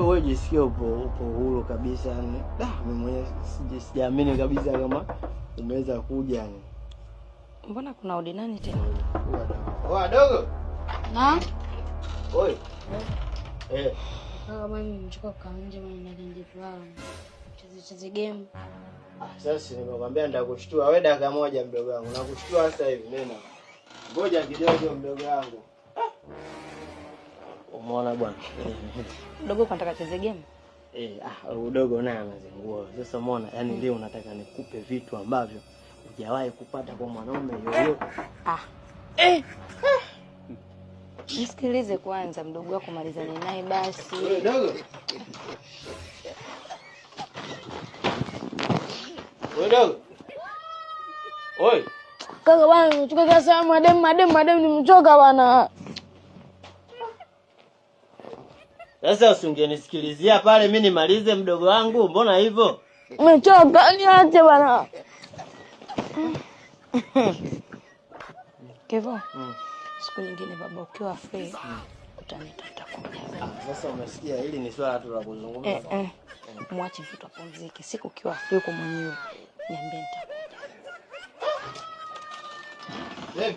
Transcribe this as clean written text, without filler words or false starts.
wewe jisikie upo huru kabisa yani. Mimi mwenyewe sijaamini kabisa kama umeweza kuja yani. Mbona kuna ordinary tena? Dogo. Na? Oi. Kama mimi nimetoka kwa nje maana ndio fulani. Cheze game. Sasa nimekwambia nitakushtua wewe dakika moja mdogo wangu. Nakushtua sasa hivi nena. Ngoja kidogo mdogo wangu. Umeona bwana? Mdogo unataka cheze game? Udogo naye anazingua. Sasa umeona, yani leo nataka nikupe vitu ambavyo hujawahi kupata kwa mwanaume yoyote. Nisikilize kwanza mdogo wako malizane naye basi. Wewe dogo. Wewe dogo. Oi. Kaka bwana nimechoka sasa madem nimechoka bwana. Sasa usingenisikilizia pale mimi nimalize mdogo wangu, mbona hivyo? Nimechoka niache bwana. Kevo. Siku nyingine baba ukiwa free utanita nitakuja. Sasa umesikia hili ni swala tu la kuzungumza. Mwache mtu apumzike. Siku ukiwa free kwa mwenyewe niambie nitakuja.